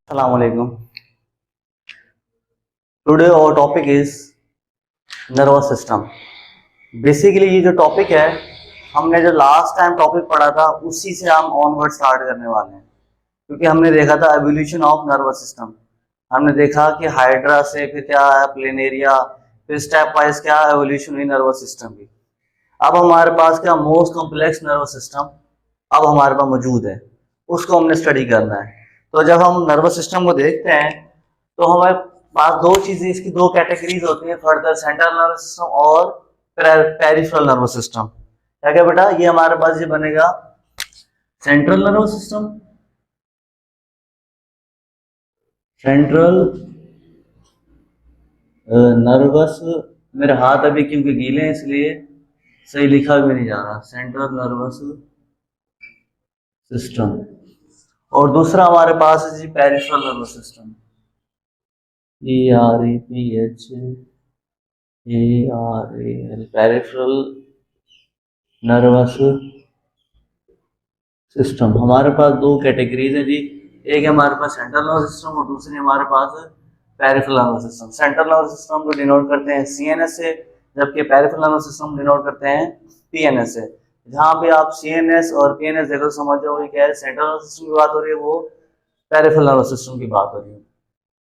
Assalamualaikum. Today our topic is nervous system. Basically ये जो topic है हमने जो लास्ट टाइम टॉपिक पढ़ा था उसी से हम ऑनवर्ड स्टार्ट करने वाले हैं, क्योंकि हमने देखा था एवोल्यूशन ऑफ नर्वस सिस्टम। हमने देखा कि हाइड्रा से फिर क्या है प्लेनेरिया, फिर स्टेप वाइज क्या एवोल्यूशन हुई नर्वस सिस्टम की। अब हमारे पास क्या मोस्ट कॉम्प्लेक्स नर्वस सिस्टम अब हमारे पास मौजूद है, उसको हमने स्टडी करना है। तो जब हम नर्वस सिस्टम को देखते हैं तो हमारे पास दो चीजें, इसकी दो कैटेगरीज होती हैं फर्दर, सेंट्रल नर्वस सिस्टम और पेरिफेरल नर्वस सिस्टम। क्या क्या बेटा, ये हमारे पास ये बनेगा central nervous system, central nervous, मेरे हाथ अभी क्योंकि गीले हैं इसलिए सही लिखा भी नहीं जा रहा, सेंट्रल नर्वस सिस्टम। और दूसरा हमारे पास है जी peripheral nervous system, PERIPHERAL, peripheral nervous system. हमारे पास दो कैटेगरीज है जी, एक है हमारे पास सेंट्रल नर्वस सिस्टम और दूसरी हमारे पास peripheral nervous system. Central nervous system को डिनोट करते हैं CNS से, जबकि पेरिफेरल नर्वस सिस्टम डिनोट करते हैं PNS से। जहां भी आप CNS और PNS देखो समझ जाओ ये क्या है, सेंट्रल नर्वस सिस्टम की बात हो रही है, वो पेरिफेरल नर्वस सिस्टम की बात हो रही है।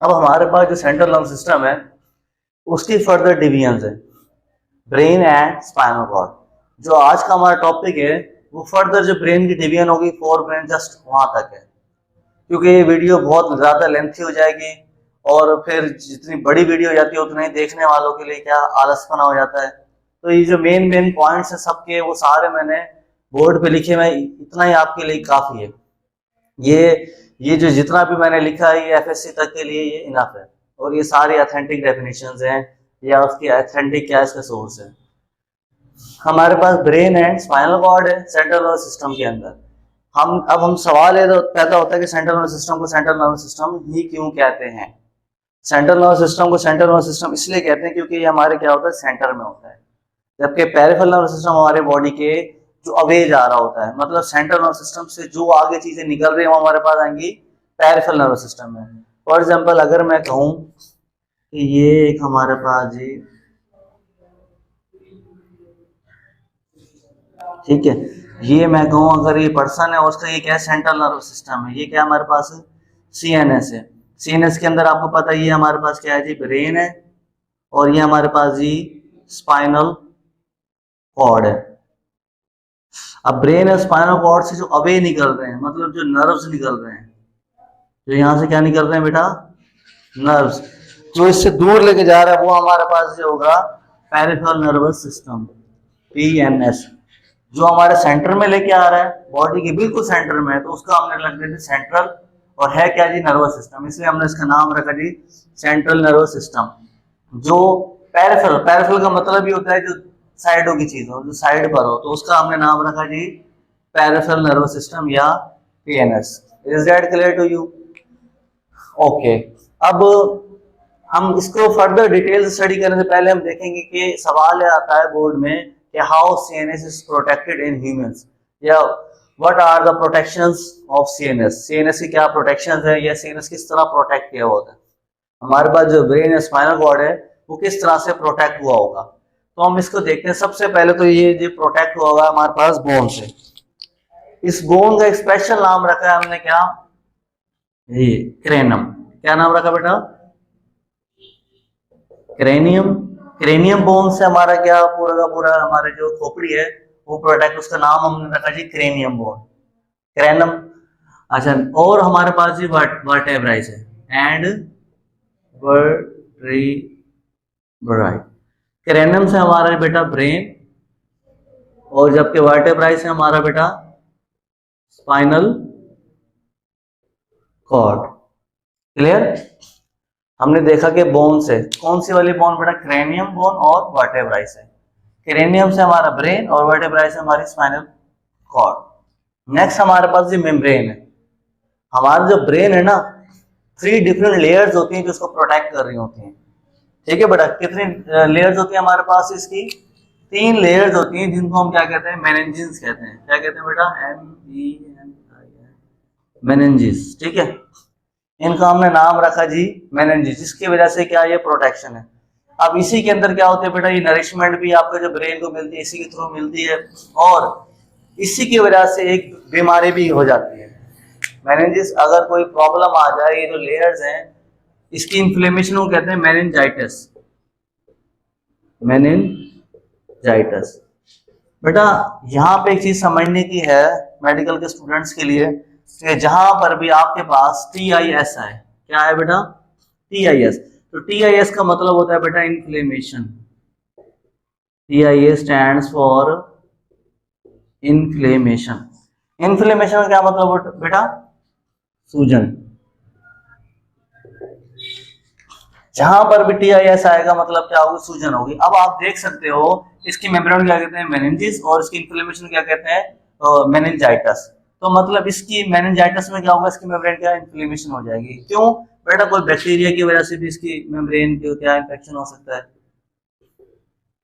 अब हमारे पास जो सेंट्रल नर्वस सिस्टम है उसकी फर्दर डिवीजन है ब्रेन एंड स्पाइनल कॉर्ड। जो आज का हमारा टॉपिक है वो फर्दर जो ब्रेन की डिवीजन होगी फोर ब्रेन जस्ट वहां तक है, क्योंकि ये वीडियो बहुत ज्यादा लेंथी हो जाएगी और फिर जितनी बड़ी वीडियो हो जाती है उतना ही देखने वालों के लिए क्या आलसपना हो जाता है। तो ये जो मेन मेन पॉइंट्स है सबके वो सारे मैंने बोर्ड पे लिखे हुए, इतना ही आपके लिए काफी है। ये जो जितना भी मैंने लिखा है ये FSC तक के लिए ये इनफ है, और ये सारी ऑथेंटिक डेफिनेशंस हैं या उसकी ऑथेंटिक क्या इसका सोर्स है। हमारे पास ब्रेन एंड स्पाइनल कॉर्ड है सेंट्रल नर्वस सिस्टम के अंदर। हम सवाल ये पैदा होता है कि सेंट्रल नर्वस सिस्टम को सेंट्रल नर्वस सिस्टम ही क्यों कहते हैं। सेंट्रल नर्वस सिस्टम को सेंट्रल नर्वस सिस्टम इसलिए कहते हैं क्योंकि ये हमारे क्या होता है सेंटर में होता है, जबकि पेरिफेरल नर्वस सिस्टम हमारे बॉडी के जो अवे जा रहा होता है, मतलब सेंट्रल नर्वस सिस्टम से जो आगे चीजें निकल रही है वो हमारे पास आएंगी पेरिफेरल नर्वस सिस्टम में। फॉर एग्जांपल अगर मैं कहूं कि ये एक हमारे पास जी, ठीक है, ये मैं कहूं अगर ये पर्सन है और उसका ये क्या है सेंट्रल नर्वस सिस्टम है, ये क्या हमारे पास है CNS है। CNS के अंदर आपको पता है ये हमारे पास क्या है जी ब्रेन है, और ये हमारे पास जी स्पाइनल कॉर्ड है। अब ब्रेन और स्पाइनल कॉर्ड से जो अवे निकल रहे हैं, मतलब जो नर्व्स निकल रहे हैं, जो यहाँ से क्या निकल रहे हैं बेटा नर्व्स, जो इससे दूर लेके जा रहा है वो हमारे पास जो होगा पेरिफेरल नर्वस सिस्टम PNS। जो हमारे सेंटर में लेके आ रहा है बॉडी के बिल्कुल सेंटर में है, तो उसका हमने लग दिया सेंट्रल, और है क्या जी नर्वस सिस्टम, इसलिए हमने इसका नाम रखा जी सेंट्रल नर्वस सिस्टम। जो पेरिफेरल, पेरिफेरल का मतलब ये होता है जो साइडों की चीज हो, जो साइड पर हो, तो उसका हमने नाम रखा जी पेरिफेरल नर्वस सिस्टम या PNS। Is that clear to you? Okay, अब हम इसको फर्दर डिटेल स्टडी करने से पहले हम देखेंगे कि सवाल आता है बोर्ड में कि how CNS is protected in humans, या what are the protections of CNS, CNS की क्या प्रोटेक्शंस है, या CNS किस तरह प्रोटेक्ट किया होता है। हमारे पास जो ब्रेन या स्पाइनल कॉर्ड है वो किस तरह से प्रोटेक्ट हुआ होगा, तो हम इसको देखते हैं। सबसे पहले तो ये जो प्रोटेक्ट हुआ होगा हमारे पास बोन से। इस बोन का एक स्पेशल नाम रखा है हमने, क्या, ये क्रेनम। क्या नाम रखा बेटा? क्रेनियम। क्रेनियम बोन से हमारा क्या पूरा का पूरा हमारे जो खोपड़ी है वो प्रोटेक्ट, उसका नाम हमने रखा जी क्रेनियम बोन, क्रेनम। अच्छा, और हमारे पास जी वर्टेब्राई है एंड वर्टेब्राई। क्रेनियम से हमारा बेटा ब्रेन, और जबकि वर्टेब्राई से हमारा बेटा स्पाइनल कॉर्ड। क्लियर? हमने देखा कि बोन से कौन सी वाली बोन बेटा, क्रेनियम बोन और वर्टेब्राई से। क्रेनियम से हमारा ब्रेन और वर्टेब्राई से हमारी स्पाइनल कॉर्ड। नेक्स्ट हमारे पास ये मेम्ब्रेन है। हमारा जो ब्रेन है ना, 3 डिफरेंट लेयर्स होती हैं जो उसको प्रोटेक्ट कर रही होती हैं। ठीक है बेटा, कितनी लेयर्स होती है हमारे पास इसकी? 3 लेयर्स होती हैं जिनको हम क्या कहते हैं, मेनिंजेस कहते हैं। क्या कहते हैं बेटा? MENIN, meninges. ठीक है, इनका हमने नाम रखा जी मेनिनजेस, जिसकी वजह से क्या ये प्रोटेक्शन है। अब इसी के अंदर क्या होता है बेटा, ये नरिशमेंट भी आपके जो ब्रेन को मिलती है इसी के थ्रू मिलती है, और इसी की वजह से एक बीमारी भी हो जाती है मेनिनजेस। अगर कोई प्रॉब्लम आ जाए, ये जो लेयर्स हैं इसकी इन्फ्लेमेशन को कहते हैं मेनिनजाइटिस, मेनिनजाइटिस। बेटा यहाँ पे एक चीज समझने की है मेडिकल के स्टूडेंट्स के लिए कि जहां पर भी आपके पास TIS है, क्या है बेटा, TIS, तो TIS का मतलब होता है बेटा inflammation. TIS stands for inflammation. Inflammation का क्या मतलब बेटा, सूजन। जहां पर भी TIS आएगा मतलब क्या होगी, सूजन होगी। अब आप देख सकते हो इसकी मेम्ब्रेन क्या कहते हैं, मेनिनजेस, और इसकी इन्फ्लेमेशन क्या कहते हैं, मेनिनजाइटिस। तो मतलब इसकी मेनिनजाइटिस में क्या होगा, इसकी मेम्ब्रेन क्या इन्फ्लेमेशन हो जाएगी। क्यों बेटा, कोई बैक्टीरिया की वजह से भी इसकी मेम्ब्रेन को क्या इन्फेक्शन हो सकता है,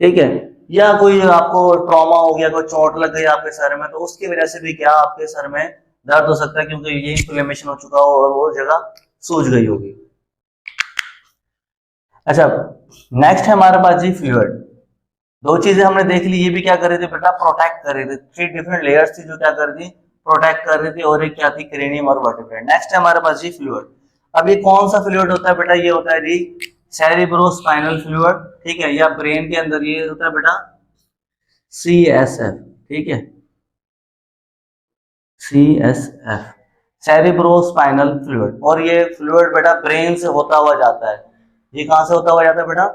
ठीक है, या कोई आपको ट्रॉमा हो गया, कोई चोट लग गई आपके सर में, तो उसकी वजह से भी क्या आपके सर में दर्द हो सकता है, क्योंकि ये इन्फ्लेमेशन हो चुका हो और वो जगह सूज गई होगी। अच्छा, नेक्स्ट है हमारे पास जी फ्लूइड। दो चीजें हमने देख ली, ये भी क्या कर रहे थे बेटा, प्रोटेक्ट कर रहे थे। 3 डिफरेंट लेयर्स थी जो क्या कर रही थी, प्रोटेक्ट कर रही थी, और एक क्या थी, क्रेनियम और वर्टिब्रा। नेक्स्ट है हमारे पास जी फ्लूइड। अब ये कौन सा फ्लूइड होता है बेटा, ये होता है जी सेरिब्रोस्पाइनल फ्लूइड, ठीक है, या ब्रेन के अंदर ये होता है बेटा CSF, ठीक है, CSF, सेरिब्रोस्पाइनल फ्लूइड। और ये फ्लूइड बेटा ब्रेन से होता हुआ जाता है। ये कहां से होता हुआ जाता है बेटा,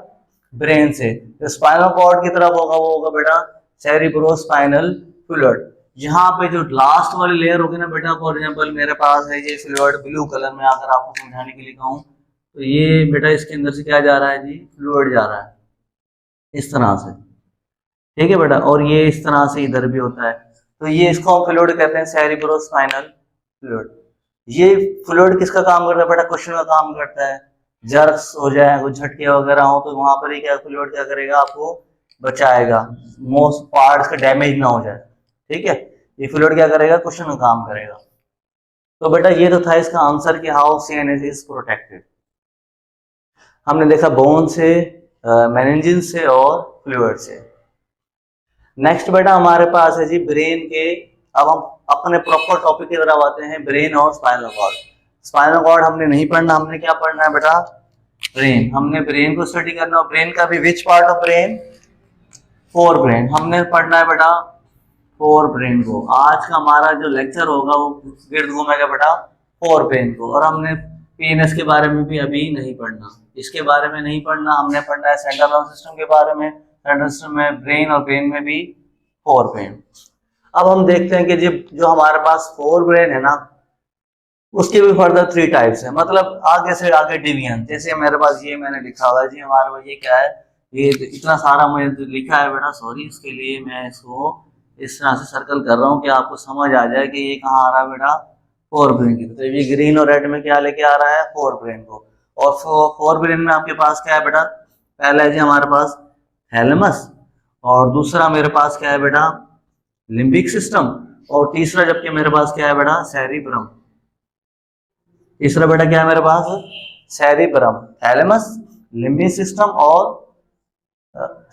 ब्रेन से। जो स्पाइनल कॉर्ड की तरफ होगा वो होगा बेटा सेरिब्रोस्पाइनल फ्लूइड। यहाँ पे जो लास्ट वाली लेयर होगी ना बेटा, फॉर एग्जांपल मेरे पास है ये फ्लूइड ब्लू कलर में, अगर आपको समझाने के लिए कहूँ तो ये बेटा इसके अंदर से क्या जा रहा है जी, फ्लूइड जा रहा है इस तरह से, ठीक है बेटा, और ये इस तरह से इधर भी होता है। तो ये इसको हम फ्लूइड कहते हैं, सेरिब्रोस्पाइनल फ्लूइड। ये फ्लूइड किसका काम करता है बेटा, कुशन का काम करता है। जर्क्स हो जाए, कुछ झटके वगैरह हो, तो वहां पर ही क्या फ्लूइड क्या करेगा, आपको बचाएगा, मोस्ट पार्ट्स का डैमेज ना हो जाए, ठीक है। ये फ्लूइड क्या करेगा, कुशन का काम करेगा। तो बेटा ये तो था इसका आंसर कि हाउ CNS इज प्रोटेक्टेड। हमने देखा बोन से, मेनिनजेस से और फ्लूइड से। नेक्स्ट बेटा हमारे पास है जी ब्रेन के। अब हम अपने प्रॉपर टॉपिक की तरफ आते हैं, ब्रेन और स्पाइनल कॉर्ड। स्पाइनल कॉर्ड हमने नहीं पढ़ना, हमने क्या पढ़ना है बेटा, ब्रेन। हमने ब्रेन को स्टडी करना, और ब्रेन का भी which part of brain, fore brain. हमने पढ़ना है बेटा फोर ब्रेन को। आज का हमारा जो लेक्चर होगा वो गिर्द घूमेगा बेटा फोर ब्रेन को। और हमने PNS के बारे में भी अभी नहीं पढ़ना, इसके बारे में नहीं पढ़ना। हमने पढ़ना है सेंट्रल नर्वस सिस्टम के बारे में, सेंट्रल सिस्टम में ब्रेन, और ब्रेन में भी फोर ब्रेन। अब हम देखते हैं कि जो हमारे पास फोर ब्रेन है ना, उसके भी फर्दर 3 टाइप्स है, मतलब आगे से आगे डिवीजन। जैसे मेरे पास ये मैंने लिखा हुआ है जी, हमारे पास ये क्या है, ये इतना सारा मैंने लिखा है बेटा, सॉरी, इसके लिए मैं इसको इस तरह से सर्कल कर रहा हूँ कि आपको समझ आ जाए कि ये कहाँ आ रहा है बेटा, फोर ब्रेन की। तो ये ग्रीन और रेड में क्या लेके आ रहा है, फोर ब्रेन को। और फोर ब्रेन में आपके पास क्या है बेटा, पहला है जी हमारे पास थैलेमस, और दूसरा मेरे पास क्या है बेटा, लिम्बिक सिस्टम, और तीसरा जबकि मेरे पास क्या है बेटा, सेरिब्रम। तीसरा बेटा क्या है मेरे पास, सेरिब्रम, थैलेमस, लिम्बिक सिस्टम और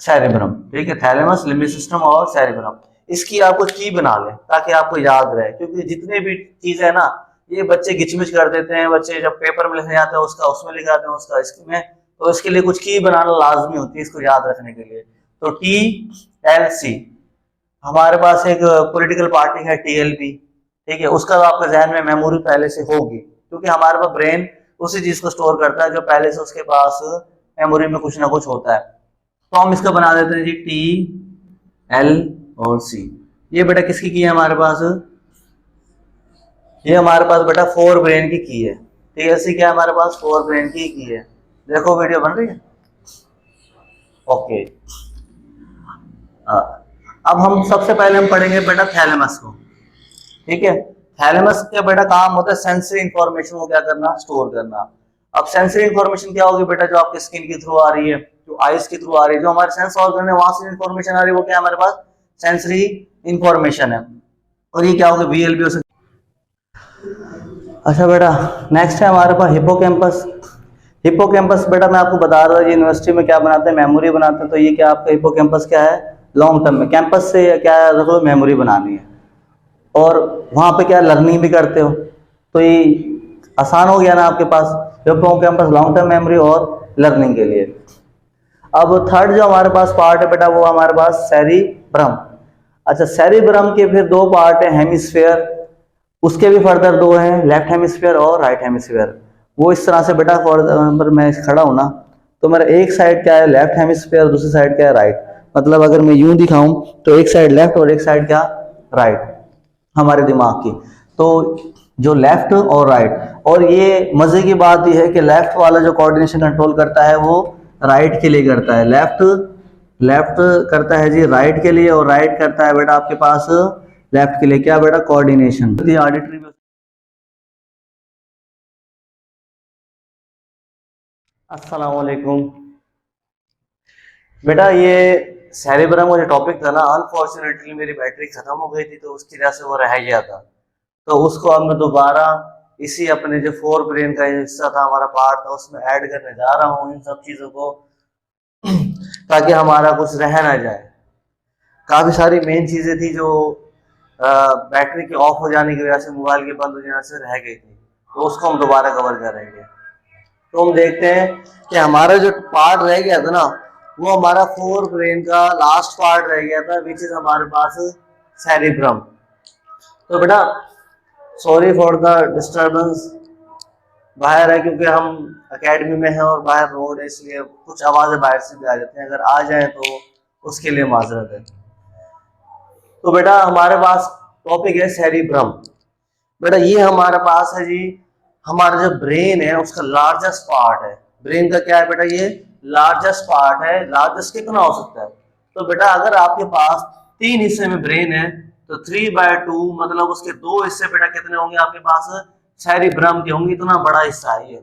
सेरिब्रम, ठीक है, थैलेमस, लिम्बिक सिस्टम और सेरिब्रम। इसकी आपको की बना लें ताकि आपको याद रहे, क्योंकि जितने भी चीजें है ना, ये बच्चे गिचमिच कर देते हैं। बच्चे जब पेपर में लिखने जाते हैं उसका उसमें लिखाते हैं उसका इसमें, तो इसके लिए कुछ की बनाना लाजमी होती है इसको याद रखने के लिए। तो TLC, हमारे पास एक पॉलिटिकल पार्टी है TLP, ठीक है, उसका आपके जहन में मेमोरी पहले से होगी, क्योंकि हमारे पास ब्रेन उसी चीज को स्टोर करता है जो पहले से उसके पास मेमोरी में कुछ ना कुछ होता है। तो हम इसका बना देते हैं जी TL और C। ये बेटा किसकी की है हमारे पास, ये हमारे पास बेटा फोर ब्रेन की है। TLC क्या है हमारे पास, फोर ब्रेन की है। देखो वीडियो बन रही है, ओके। अब हम सबसे पहले हम पढ़ेंगे बेटा थैलेमस को, ठीक है। थैलेमस का बेटा काम होता है सेंसरी इंफॉर्मेशन को क्या करना, स्टोर करना। अब सेंसरी इंफॉर्मेशन क्या होगी बेटा, जो आपके स्किन के थ्रू आ रही है, जो आईज के थ्रू आ रही है, जो हमारे सेंस ऑर्गन है वहां से इंफॉर्मेशन आ रही है, वो क्या हमारे पास सेंसरी इंफॉर्मेशन है। और ये क्या होगा, VLB हो सकती अच्छा बेटा, नेक्स्ट है हमारे पास हिपोकैम्पस। हिपोकैम्पस बेटा मैं आपको बता रहा था यूनिवर्सिटी में क्या बनाते हैं, मेमोरी बनाते हैं। तो ये क्या आपका हिपोकैम्पस क्या है, लॉन्ग टर्म में कैंपस से क्या रख लो, मेमोरी बनानी है और वहाँ पे क्या लर्निंग भी करते हो। तो ये आसान हो गया ना आपके पास, हिपोकैम्पस लॉन्ग टर्म मेमोरी और लर्निंग के लिए। अब थर्ड जो हमारे पास पार्ट है बेटा वो हमारे पास सेरिब्रम। अच्छा, सेरिब्रम के फिर दो पार्ट है, हेमिस्फेयर, उसके भी फर्दर दो हैं, लेफ्ट हेमिस्फेयर और राइट हेमिस्फेयर। वो इस तरह से बेटा, फॉर एग्जाम्पल मैं खड़ा हूं ना, तो मेरा एक साइड क्या है लेफ्ट हेमिस्फेयर, दूसरी साइड क्या है राइट। मतलब अगर मैं यूं दिखाऊं तो एक साइड लेफ्ट और एक साइड क्या, राइट, हमारे दिमाग की। तो जो लेफ्ट और राइट, और ये मजे की बात यह है कि लेफ्ट वाला जो कोऑर्डिनेशन कंट्रोल करता है वो राइट के लिए करता है, लेफ्ट लेफ्ट करता है जी राइट के लिए, और राइट करता है बेटा आपके पास लेफ्ट के लिए, क्या बेटा, कोऑर्डिनेशन। ऑडिटरी में अस्सलाम वालेकुम बेटा, ये सेरेब्रम का जो टॉपिक था ना, अनफॉर्चुनेटली मेरी बैटरी खत्म हो गई थी तो उसकी वजह से वो रह गया था। तो उसको अब मैं दोबारा इसी अपने जो फोर ब्रेन का हिस्सा था, हमारा पार्ट था, उसमें ऐड करने जा रहा हूँ इन सब चीजों को ताकि हमारा कुछ रह ना जाए। काफी सारी मेन चीजें थी जो बैटरी के ऑफ हो जाने की वजह से, मोबाइल के बंद हो जाने से रह गई थी, तो उसको हम दोबारा कवर करेंगे। तो हम देखते हैं कि हमारा जो पार्ट रह गया था ना, वो हमारा फोर ब्रेन का लास्ट पार्ट रह गया था, विच इज हमारे पास सेरिब्रम। तो बेटा सॉरी फॉर द डिस्टरबेंस, बाहर है क्योंकि हम एकेडमी में हैं और बाहर रोड है, इसलिए कुछ आवाजें बाहर से भी आ जाती हैं, अगर आ जाए तो उसके लिए माजरत है। तो बेटा हमारे पास टॉपिक है सेरिब्रम। बेटा ये हमारे पास है जी, हमारा जो ब्रेन है उसका लार्जेस्ट पार्ट है। ब्रेन का क्या है बेटा, ये लार्जेस्ट पार्ट है। लार्जेस्ट कितना हो सकता है, तो बेटा अगर आपके पास तीन हिस्से में ब्रेन है तो 3/2, मतलब उसके दो हिस्से बेटा कितने होंगे आपके पास, सेरिब्रम के होंगे। इतना बड़ा हिस्सा है ये।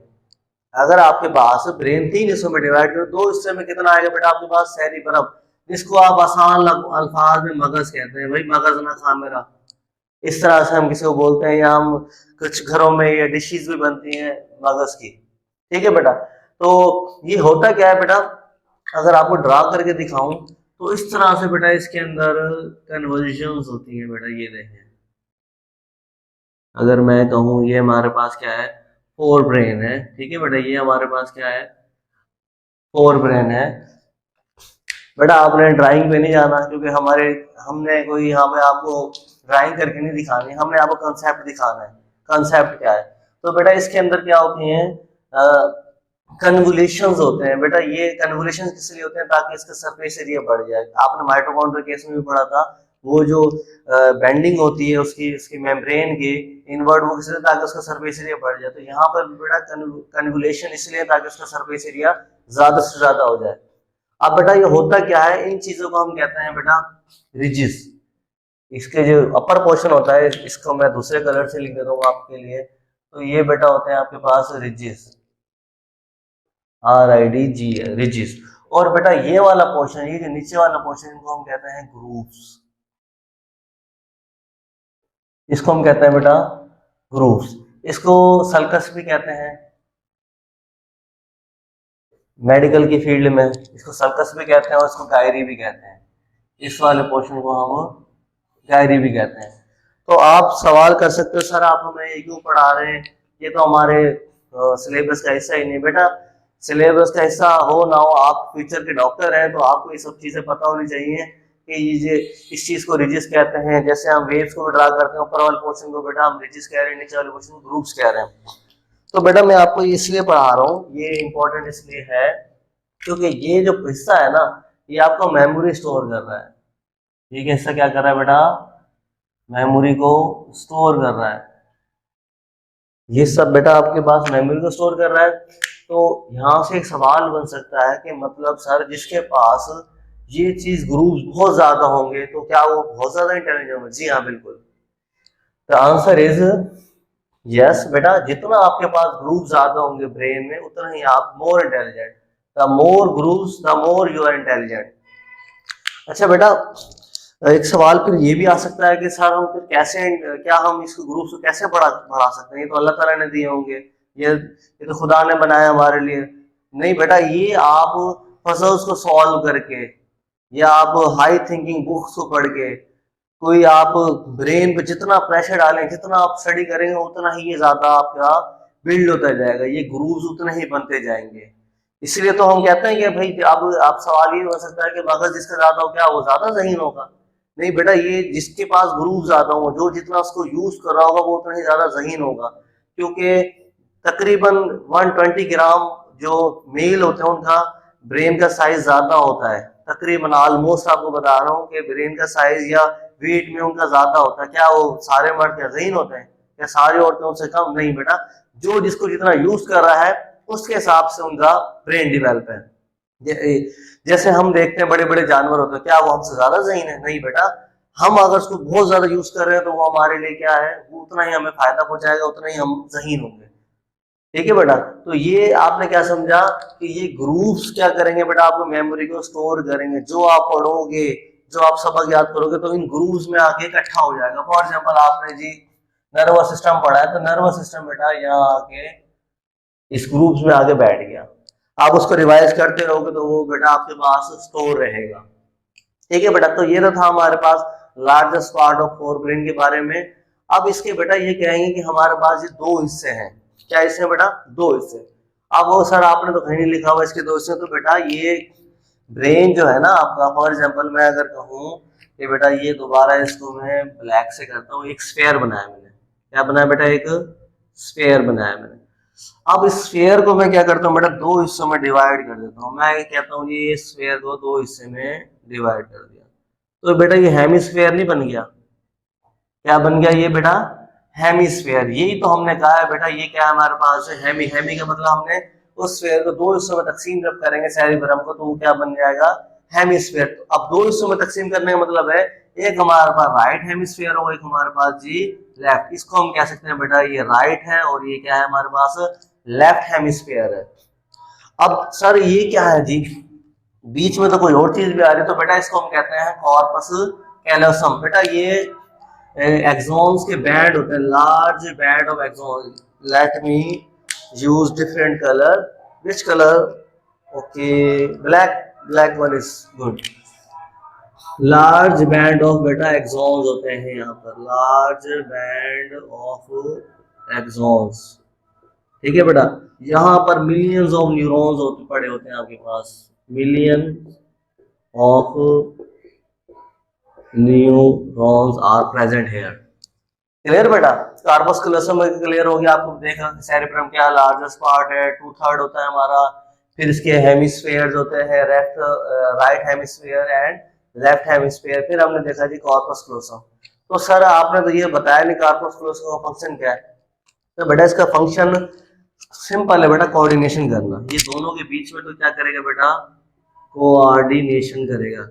अगर आपके पास ब्रेन तीन हिस्सों में डिवाइड करो, दो हिस्से में कितना आएगा बेटा आपके पास, सेरिब्रम, जिसको आप आसान अल्फाज में मगज कहते हैं। भाई मगज ना खा मेरा, इस तरह से हम किसी को बोलते हैं, या हम कुछ घरों में ये डिशेज भी बनती हैं मगज की। ठीक है बेटा, तो ये होता क्या है बेटा, अगर आपको ड्रा करके दिखाऊं तो इस तरह से बेटा इसके अंदर कन्वर्जन्स होती हैं बेटा। ये देखें, अगर मैं कहूँ ये हमारे पास क्या है, फोर ब्रेन है। ठीक है बेटा, ये हमारे पास क्या है, फोर ब्रेन है। बेटा आपने ड्राइंग पे नहीं जाना, क्योंकि हमने कोई यहाँ पे आपको ड्राइंग करके नहीं दिखानी, हमने आपको कंसेप्ट दिखाना है। कंसेप्ट क्या है, तो बेटा इसके अंदर क्या होती हैं, कन्वोल्यूशंस होते हैं। बेटा ये कन्वोल्यूशंस किस लिए होते हैं, ताकि इसका सरफेस एरिया बढ़ जाए। आपने माइटोकॉन्ड्रिया केस में भी पढ़ा था, वो जो बेंडिंग होती है उसकी उसकी मेम्ब्रेन की इनवर्ड, वो किस लिए, ताकि उसका सरफेस एरिया बढ़ जाए। तो यहाँ पर बेटा कन्वोल्यूशन इसलिए ताकि उसका सरफेस एरिया ज्यादा से ज्यादा हो जाए। अब बेटा ये होता क्या है, इन चीजों को हम कहते हैं बेटा रिजिस। इसके जो अपर पोर्शन होता है, इसको मैं दूसरे कलर से लिख देता हूँ आपके लिए, तो ये बेटा होते हैं आपके पास रिजिस, RIDG, रिजिस। और बेटा ये वाला पोर्शन, ये जो नीचे वाला पोर्शन, इनको हम कहते हैं ग्रूव्स। इसको हम कहते हैं बेटा ग्रूव्स। इसको सल्कस भी कहते हैं, मेडिकल की फील्ड में इसको सल्कस भी कहते हैं और इसको गायरी भी कहते हैं। इस वाले पोर्शन को हम गायरी भी कहते हैं। तो आप सवाल कर सकते हो, सर आप हमें ये क्यों पढ़ा रहे हैं, ये तो हमारे सिलेबस का हिस्सा ही नहीं। बेटा सिलेबस का हिस्सा हो ना हो, आप फ्यूचर के डॉक्टर हैं तो आपको ये सब चीजें पता होनी चाहिए कि ये इस चीज को रिजिस कहते हैं। जैसे हम वेव्स को ड्रा करते हैं, ऊपर वाले पोर्शन को बेटा हम रिजिस कह रहे हैं, नीचे वाले पोर्शन को ग्रुप्स कह रहे हैं। तो बेटा मैं आपको इसलिए पढ़ा रहा हूँ, ये इंपॉर्टेंट इसलिए है क्योंकि ये जो हिस्सा है ना, ये आपका मेमोरी स्टोर कर रहा है। ये हिस्सा क्या कर रहा है बेटा, मेमोरी को स्टोर कर रहा है। ये सब बेटा आपके पास मेमोरी को स्टोर कर रहा है। तो यहाँ से एक सवाल बन सकता है कि मतलब सर जिसके पास ये चीज ग्रुप्स बहुत ज्यादा होंगे तो क्या वो बहुत ज्यादा इंटेलिजेंट होंगे? जी हाँ बिल्कुल। द आंसर इज यस बेटा, जितना आपके पास ग्रुप ज्यादा होंगे ब्रेन में, उतना ही आप more intelligent. The more groups the more you are intelligent. अच्छा बेटा, एक सवाल फिर ये भी आ सकता है कि सर हम फिर कैसे, क्या हम इसको ग्रुप्स को कैसे बढ़ा सकते हैं, ये तो अल्लाह ताला ने दिए होंगे, ये तो खुदा ने बनाया हमारे लिए। नहीं बेटा, ये आप पजल्स को सॉल्व करके या आप हाई थिंकिंग बुक्स को पढ़ के, कोई आप ब्रेन पे जितना प्रेशर डालें, जितना आप स्टडी करेंगे उतना ही ये ज्यादा आपका बिल्ड होता जाएगा, ये ग्रूव्स उतने ही बनते जाएंगे। इसलिए तो हम कहते हैं कि भाई अब आप सवाल ये हो सकता है कि मगज जिसका ज्यादा हो क्या वो ज्यादा ज़हीन होगा। नहीं बेटा, ये जिसके पास ग्रूव ज्यादा हो, जो जितना उसको यूज कर रहा होगा वो उतना ही ज्यादा ज़हीन होगा। क्योंकि तकरीबन 120 ग्राम जो मेल होते हैं उनका ब्रेन का साइज ज्यादा होता है, तकरीबन ऑलमोस्ट आपको बता रहा हूँ कि ब्रेन का साइज या वेट में उनका ज्यादा होता है। क्या वो सारे मर्द क्या ज़हीन होते हैं, क्या सारी औरतें उनसे कम? नहीं बेटा, जो जिसको जितना यूज कर रहा है उसके हिसाब से उनका ब्रेन डेवलप है। जैसे हम देखते हैं बड़े बड़े जानवर होते हैं, क्या वो हमसे ज्यादा ज़हीन है? नहीं बेटा, हम अगर उसको बहुत ज्यादा यूज कर रहे हैं तो वो हमारे लिए क्या है, वो उतना ही हमें फायदा पहुंचाएगा, उतना ही हम ज़हीन होंगे। ठीक है बेटा, तो ये आपने क्या समझा कि ये ग्रुप्स क्या करेंगे बेटा, आपको मेमोरी को स्टोर करेंगे। जो आप पढ़ोगे, जो आप सबक याद करोगे तो इन ग्रुप्स में आके इकट्ठा हो जाएगा। फॉर एग्जाम्पल आपने जी नर्वस सिस्टम पढ़ा है, तो नर्वस सिस्टम बेटा यहाँ आके इस ग्रुप्स में आगे बैठ गया। आप उसको रिवाइज करते रहोगे तो वो बेटा आपके पास स्टोर रहेगा। ठीक है बेटा, तो ये तो था हमारे पास largest part of fore brain के बारे में। अब इसके बेटा ये कहेंगे कि हमारे पास ये दो हिस्से हैं। क्या हिस्से हैं बेटा? दो हिस्से। अब वो सर आपने तो कहीं नहीं लिखा हुआ इसके दो हिस्से, तो बेटा ये ब्रेन जो है ना आपका, फॉर एग्जाम्पल मैं अगर कहूँ कि बेटा ये दोबारा इसको मैं ब्लैक से करता हूँ, एक स्फेयर बनाया मैंने। क्या बनाया बेटा? एक स्फेयर बनाया मैंने। अब इस स्फेयर को मैं क्या करता हूँ बेटा, दो हिस्सों में डिवाइड कर देता हूँ। मैं कहता हूँ ये स्फेयर को दो हिस्से में डिवाइड कर दिया, तो बेटा ये हेमिस्फेयर नहीं बन गया? क्या बन गया ये बेटा? हेमिस्फेयर। यही तो हमने कहा है बेटा, ये क्या है हमारे पास है हेमी। हेमी का मतलब हमने उस स्फेयर को दो हिस्सों में तकसीम जब करेंगे सेरिब्रम को, तो वो क्या बन जाएगा? हेमिस्फेयर। तो अब दो हिस्सों में तकसीम करने का मतलब है एक हमारे पास राइट हेमिस्फेयर होगा, एक हमारे पास जी लेफ्ट। इसको हम कह सकते हैं बेटा ये राइट है और ये क्या है हमारे पास? लेफ्ट हेमिस्फेयर है। अब सर ये क्या है जी, बीच में तो कोई और चीज भी आ रही है, तो बेटा इसको हम कहते हैं कॉर्पस कैलोसम। बेटा ये एक्सॉन्स के बैंड होते हैं, large band of axon. Let me use different colour. Which colour? Okay, black. Black one is good. Large band of बेटा एक्सॉन्स होते हैं यहाँ पर, लार्ज बैंड ऑफ एक्सॉन्स। ठीक है बेटा, यहाँ पर मिलियंस ऑफ न्यूरॉन्स होते पड़े होते हैं आपके पास, million of neurons are present here. Clear बेटा? कार्पस कैलोसम क्लियर हो गया आपको? देखा सेरेब्रम क्या लार्जेस्ट पार्ट है, 2/3 होता है हमारा। फिर इसके हेमिस्फेयर्स होते हैं, right hemisphere and left hemisphere. फिर हमने देखा जी कॉर्पस कैलोसम। तो सर आपने तो ये बताया नहीं कॉर्पस कैलोसम का फंक्शन क्या है। तो बेटा इसका फंक्शन सिंपल है बेटा, कोऑर्डिनेशन करना। ये दोनों के बीच में तो क्या करेगा बेटा? कोऑर्डिनेशन करेगा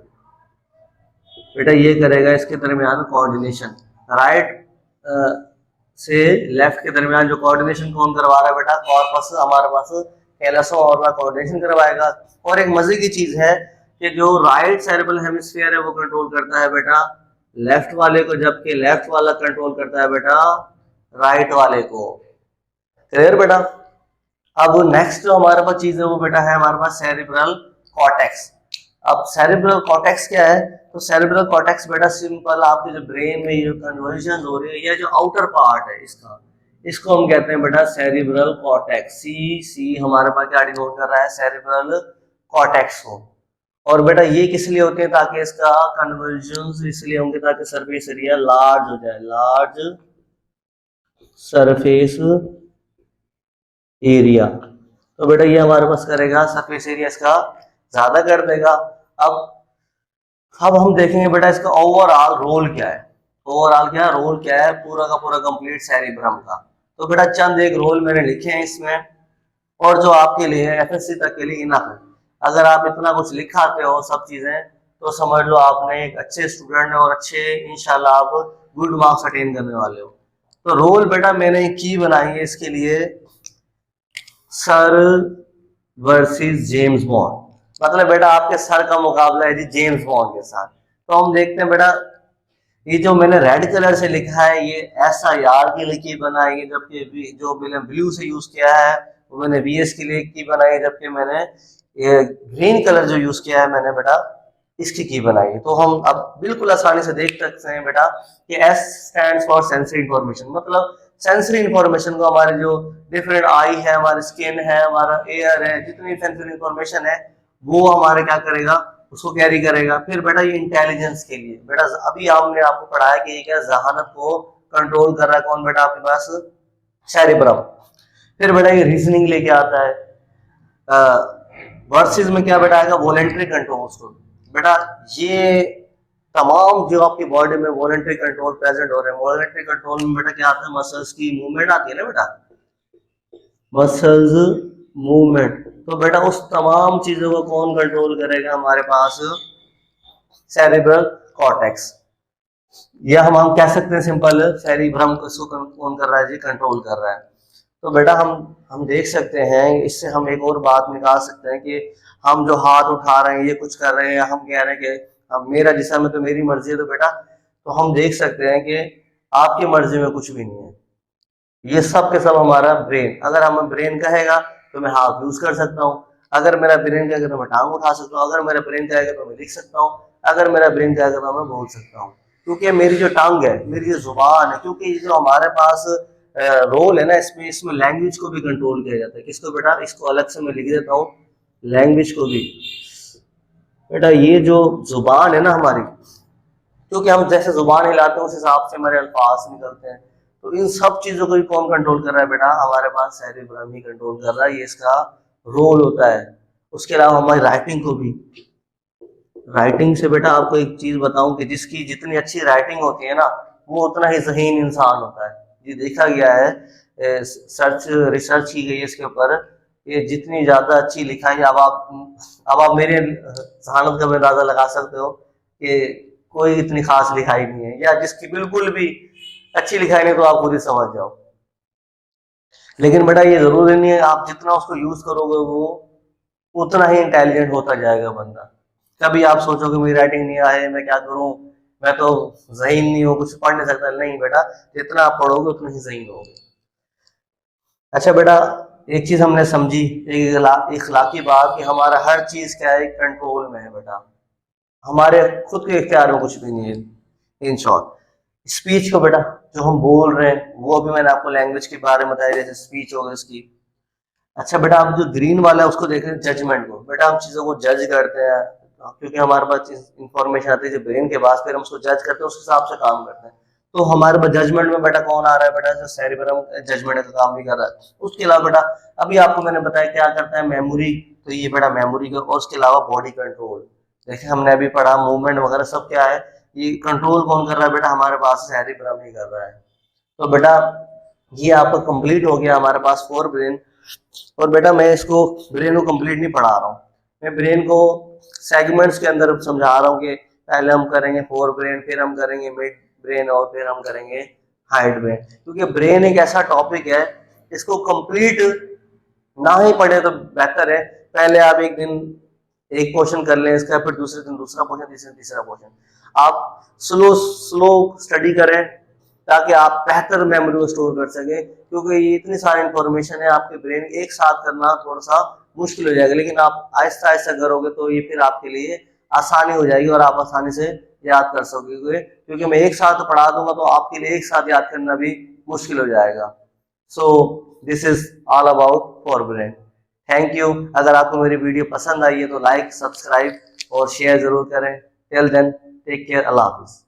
बेटा, ये करेगा इसके दरमियान कोऑर्डिनेशन। राइट से लेफ्ट के दरमियान जो कोऑर्डिनेशन कौन करवा रहा है बेटा? कॉर्पस हमारे पास कैलोसम और कोऑर्डिनेशन करवाएगा। और एक मजे की चीज है कि जो राइट सेरेब्रल हेमिस्फीयर है वो कंट्रोल करता है बेटा लेफ्ट वाले को, जबकि लेफ्ट वाला कंट्रोल करता है बेटा राइट वाले को। क्लियर बेटा? अब नेक्स्ट जो हमारे पास चीज है वो बेटा है हमारे पास सेरिब्रल कॉर्टेक्स। अब सेरिब्रल कॉर्टेक्स क्या है? तो सेरिब्रल कॉर्टेक्स बेटा सिंपल आपके जो ब्रेन में ये कन्वर्जन हो रही है, या जो आउटर पार्ट है इसका, इसको हम कहते हैं बेटा सेरिब्रल कॉर्टेक्स। सी हमारे पास क्या डिनोट कर रहा है? सेरिब्रल कॉर्टेक्स को। और बेटा ये किस लिए होते हैं? ताकि इसका कन्वर्जन इसलिए होंगे ताकि सरफेस एरिया लार्ज हो जाए, लार्ज सरफेस एरिया। तो बेटा ये हमारे पास करेगा सरफेस एरिया इसका ज्यादा कर देगा। अब हम देखेंगे बेटा इसका ओवरऑल रोल क्या है। ओवरऑल क्या रोल क्या है पूरा का पूरा कंप्लीट सेरिब्रम का। तो बेटा चंद एक रोल मैंने लिखे हैं इसमें, और जो आपके लिए एफएससी तक के लिए इनफ है। अगर आप इतना कुछ लिखाते हो सब चीजें, तो समझ लो आपने एक अच्छे स्टूडेंट है और अच्छे इंशाल्लाह आप गुड मार्क्स अटेन करने वाले हो। तो रोल बेटा मैंने एक की बनाई है इसके लिए, सर वर्सेस जेम्स बॉन्ड। मतलब बेटा आपके सर का मुकाबला है जी जेम्स बॉन्ड के साथ। तो हम देखते हैं बेटा ये जो मैंने रेड कलर से लिखा है ये SIR के लिए की बनाई है, जबकि जो मैंने ब्लू से यूज किया है वो मैंने VS के लिए की बनाई है, जबकि मैंने ये ग्रीन कलर जो यूज किया है मैंने बेटा इसकी की बनाई है। तो हम अब बिल्कुल आसानी से देख सकते हैं बेटा कि S stands for sensory information, मतलब सेंसरी इंफॉर्मेशन को हमारे जो डिफरेंट आई है, हमारी स्किन है, हमारा एयर है, जितनी सेंसरी इंफॉर्मेशन है वो हमारे क्या करेगा, उसको कैरी करेगा। फिर बेटा ये इंटेलिजेंस के लिए बेटा अभी हमने आपको पढ़ाया कि ये क्या जहानत को कंट्रोल कर रहा है कौन बेटा आपके पास, सेरेब्रम। फिर बेटा ये रीजनिंग लेके आता है। वर्सेस में क्या बेटा आएगा, वॉलेंटरी कंट्रोल। उसको बेटा ये तमाम जो आपकी बॉडी में वॉलेंटरी कंट्रोल प्रेजेंट हो रहे हैं, वॉलेंटरी कंट्रोल में बेटा क्या आता है, मसल्स की मूवमेंट आती है ना बेटा, मसल्स मूवमेंट। तो बेटा उस तमाम चीजों को कौन कंट्रोल करेगा, हमारे पास सेरेब्रल कॉर्टेक्स, या हम कह सकते हैं सिंपल सेरेब्रम को इसको कौन कर रहा है जी, कंट्रोल कर रहा है। तो बेटा हम देख सकते हैं, इससे हम एक और बात निकाल सकते हैं कि हम जो हाथ उठा रहे हैं, ये कुछ कर रहे हैं, हम कह रहे हैं कि अब मेरा जिस्म है तो मेरी मर्जी है, तो बेटा तो हम देख सकते हैं कि आपकी मर्जी में कुछ भी नहीं है, ये सब के सब हमारा ब्रेन। अगर हमें ब्रेन कहेगा तो मैं हाथ यूज कर सकता हूँ, अगर मेरा ब्रेन कहेगा तो मैं टांग उठा सकता हूँ, अगर मेरा ब्रेन कहेगा तो मैं लिख सकता हूँ, अगर मेरा ब्रेन कहेगा तो मैं बोल सकता हूँ। क्योंकि मेरी जो टांग है, मेरी जो जुबान है, क्योंकि जो हमारे पास रोल है ना इसमें लैंग्वेज को भी कंट्रोल किया जाता है। किसको बेटा, इसको अलग से मैं लिख देता हूँ, लैंग्वेज को भी। बेटा ये जो जुबान है ना हमारी, क्योंकि हम जैसे जुबान हिलाते हैं उस हिसाब से हमारे अल्फाज निकलते हैं, तो इन सब चीजों को भी कौन कंट्रोल कर रहा है बेटा, हमारे पास सेरेब्रम ही कंट्रोल कर रहा है, ये इसका रोल होता है। उसके अलावा हमारी राइटिंग को भी, राइटिंग से बेटा आपको एक चीज बताऊं कि जिसकी जितनी अच्छी राइटिंग होती है ना वो उतना ही ज़हीन इंसान होता है। ये देखा गया है, रिसर्च की गई है इसके ऊपर, ये जितनी ज्यादा अच्छी लिखाई, अब आप मेरे जहानत का अंदाजा लगा सकते हो कि कोई इतनी खास लिखाई नहीं है, या जिसकी बिल्कुल भी अच्छी लिखाई नहीं तो आप खुद ही समझ जाओ। लेकिन बेटा ये जरूरी नहीं है, आप जितना उसको यूज करोगे वो उतना ही इंटेलिजेंट होता जाएगा बंदा। कभी आप सोचोगे मेरी राइटिंग नहीं आए, मैं क्या करूं, मैं तो ज़हीन नहीं हूं, कुछ पढ़ नहीं सकता। नहीं बेटा, जितना आप पढ़ोगे उतना ही ज़हीन होगे। अच्छा बेटा, एक चीज हमने समझी, एक इखलाकी बात, कि हमारा हर चीज क्या है, कंट्रोल में है बेटा, हमारे खुद के इख्तियार में कुछ भी नहीं है। इन शॉर्ट स्पीच को बेटा जो हम बोल रहे हैं वो भी मैंने आपको लैंग्वेज के बारे में बताया, जैसे स्पीच हो गई उसकी। अच्छा बेटा, आप जो ग्रीन वाला है उसको देख रहे हैं, जजमेंट को। बेटा हम चीजों को जज करते हैं क्योंकि हमारे पास इंफॉर्मेशन आती है ब्रेन के पास, फिर हम उसको जज करते हैं, उस हिसाब से काम करते हैं। तो हमारे पास जजमेंट में बेटा कौन आ रहा है, बेटा जो सेरेब्रम जजमेंट का काम भी कर रहा है। उसके अलावा बेटा अभी आपको मैंने बताया क्या करता है, मेमोरी, तो ये बेटा मेमोरी का। और उसके अलावा बॉडी कंट्रोल, देखिए हमने अभी पढ़ा, मूवमेंट वगैरह सब क्या है, ये कंट्रोल कौन कर रहा है बेटा, हमारे पास सेरेब्रम ही कर रहा है। तो बेटा ये आपका कंप्लीट हो गया हमारे पास फोर ब्रेन। और बेटा मैं इसको ब्रेन को कंप्लीट नहीं पढ़ा रहा हूँ, मैं ब्रेन को सेगमेंट्स के अंदर समझा रहा हूँ कि पहले हम करेंगे फोर ब्रेन, फिर हम करेंगे मिड ब्रेन, और फिर हम करेंगे हाइड ब्रेन। क्योंकि ब्रेन एक ऐसा टॉपिक है, इसको कंप्लीट ना ही पढ़े तो बेहतर है। पहले आप एक दिन एक क्वेश्चन कर लें इसका, फिर दूसरे दिन दूसरा क्वेश्चन, तीसरा क्वेश्चन। आप स्लो स्टडी करें ताकि आप बेहतर मेमोरी को स्टोर कर सके, क्योंकि ये इतनी सारी इंफॉर्मेशन है, आपके ब्रेन एक साथ करना थोड़ा सा मुश्किल हो जाएगा। लेकिन आप आहिस्ता आहिस्ता करोगे तो ये फिर आपके लिए आसानी हो जाएगी और आप आसानी से याद कर सकोगे। क्योंकि मैं एक साथ पढ़ा दूंगा तो आपके लिए एक साथ याद करना भी मुश्किल हो जाएगा। So this is all about for brain. Thank you. अगर आपको मेरी वीडियो पसंद आई है तो लाइक, सब्सक्राइब और शेयर जरूर करें। टिल देन टेक केयर, अल्लाह हाफिज।